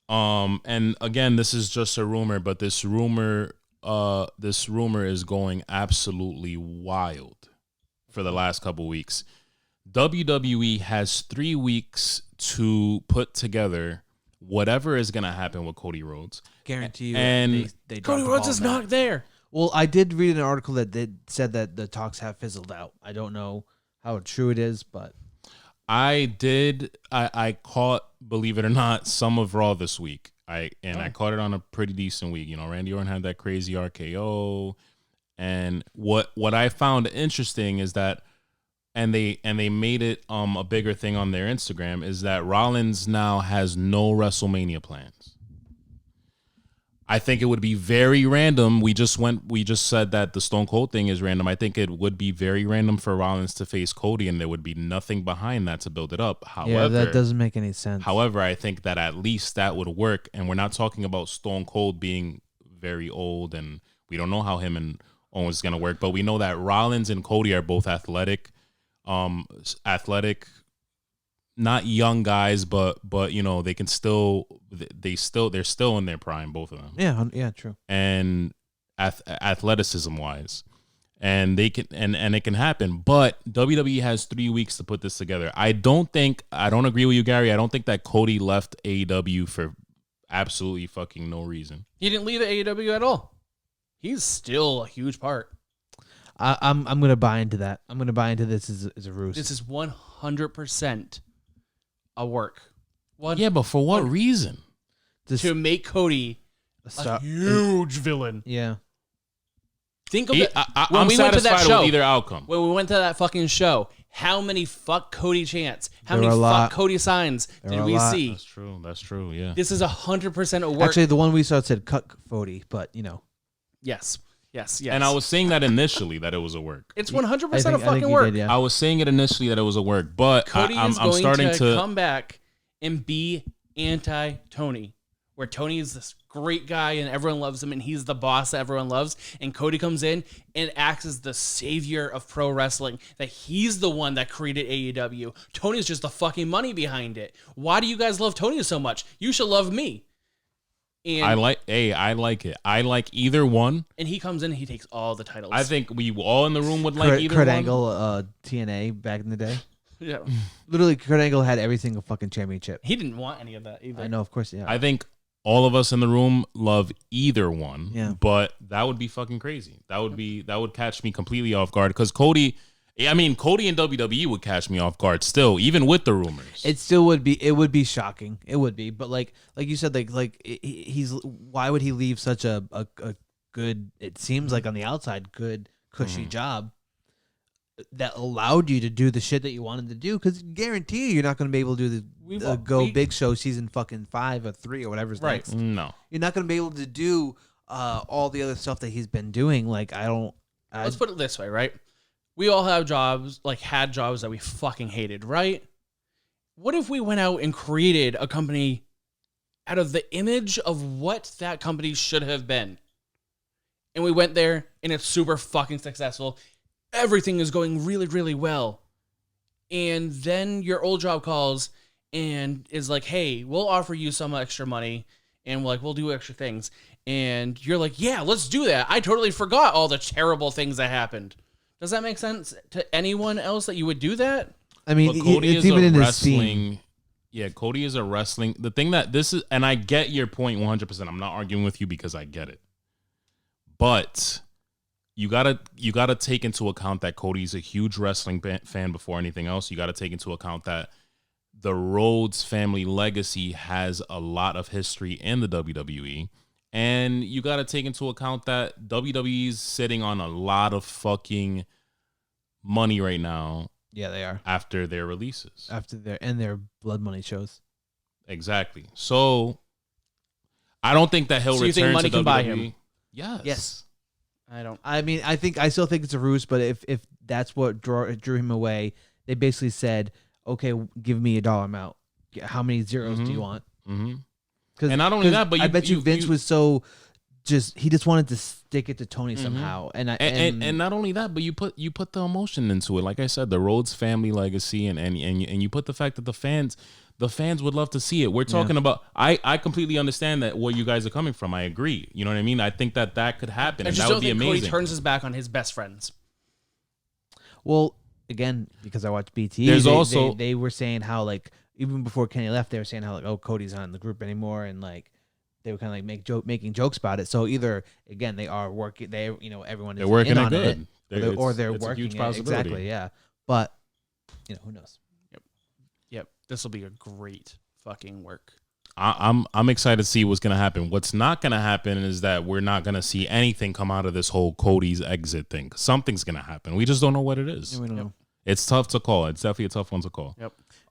And again, this is just a rumor, but this rumor is going absolutely wild for the last couple weeks. WWE has 3 weeks to put together whatever is going to happen with Cody Rhodes. Guarantee you. And they Cody Rhodes is not there. Well, I did read an article that said that the talks have fizzled out. I don't know how true it is, but I caught, believe it or not, some of Raw this week. I caught it on a pretty decent week. You know, Randy Orton had that crazy RKO, and what I found interesting is that, and they made it a bigger thing on their Instagram, is that Rollins now has no WrestleMania plans. I think it would be very random. We just said that the Stone Cold thing is random. I think it would be very random for Rollins to face Cody, and there would be nothing behind that to build it up. However, that doesn't make any sense. However, I think that at least that would work, and we're not talking about Stone Cold being very old, and we don't know how him and Owens is going to work, but we know that Rollins and Cody are both athletic, not young guys, but you know, they're still in their prime, both of them. Yeah, true. And athleticism wise, and they can and it can happen. But WWE has 3 weeks to put this together. I don't agree with you, Gary. I don't think that Cody left AEW for absolutely fucking no reason. He didn't leave AEW at all. He's still a huge part. I'm gonna buy into that. I'm gonna buy into this as a ruse. This is 100% a work. Yeah, but for what reason? To make Cody a huge villain. Yeah. Think of it. I'm satisfied with either outcome. When we went to that fucking show, how many fuck Cody chants, how There many were a fuck lot. Cody signs did we see? That's true, yeah. This is 100% a work. Actually, the one we saw said cut Cody, but you know. Yes. And I was saying that initially that it was a work. It's 100% a I think fucking you work. did, yeah. I was saying it initially that it was a work, but Cody I'm is going starting to come back and be anti-Tony, where Tony is this great guy and everyone loves him and he's the boss that everyone loves, and Cody comes in and acts as the savior of pro wrestling, that he's the one that created AEW. Tony's just the fucking money behind it. Why do you guys love Tony so much? You should love me. And I like it. I like either one. And he comes in and he takes all the titles. I think we all in the room would like either Kurt one. Angle, TNA back in the day. Yeah. Literally, Kurt Angle had every single fucking championship. He didn't want any of that either. I know, of course, yeah. I think all of us in the room love either one. Yeah. But that would be fucking crazy. That would catch me completely off guard, because Cody and WWE would catch me off guard still, even with the rumors. It still would be. It would be shocking. It would be. But like you said, he's. Why would he leave such a good? It seems like on the outside, good cushy job that allowed you to do the shit that you wanted to do. Because guarantee you're not going to be able to do the Big Show season fucking 5 or 3 or whatever's Right. next. No, You're not going to be able to do all the other stuff that he's been doing. Like Let's put it this way, right? We all have jobs, had jobs that we fucking hated, right? What if we went out and created a company out of the image of what that company should have been? And we went there and it's super fucking successful. Everything is going really, really well. And then your old job calls and is like, hey, we'll offer you some extra money and we'll do extra things. And you're like, yeah, let's do that. I totally forgot all the terrible things that happened. Does that make sense to anyone else that you would do that? I mean, but Cody it's is even a in his wrestling. theme. Yeah, Cody is a wrestling. The thing that this is, and I get your point 100%. I'm not arguing with you because I get it. But you gotta take into account that Cody's a huge wrestling fan before anything else. You gotta take into account that the Rhodes family legacy has a lot of history in the WWE. And you got to take into account that WWE's sitting on a lot of fucking money right now. Yeah, they are. After their releases. After their Blood Money shows. Exactly. So, I don't think that he'll So you return think money to can WWE. buy him? Yes. I don't. I mean, I still think it's a ruse, but if that's what drew him away, they basically said, okay, give me a dollar amount. How many zeros do you want? Mm-hmm. And not only that, but I bet you Vince was so he just wanted to stick it to Tony somehow. And not only that, but you put the emotion into it. Like I said, the Rhodes family legacy, and you put the fact that the the fans would love to see it. We're talking about. I completely understand that where you guys are coming from. I agree. You know what I mean? I think that could happen, I and just that don't would be think amazing. Cody turns his back on his best friends. Well, again, because I watch BT, There's also they were saying how like even before Kenny left, they were saying how like, oh, Cody's not in the group anymore, and like they were kind of like making jokes about it. So either again they are working, everyone is they're working in it on good. it, or they're it's a working huge it. possibility. Exactly, yeah. But who knows? Yep. This will be a great fucking work. I'm excited to see what's gonna happen. What's not gonna happen is that we're not gonna see anything come out of this whole Cody's exit thing. Something's gonna happen. We just don't know what it is. We don't know. It's tough to call. It's definitely a tough one to call. Yep.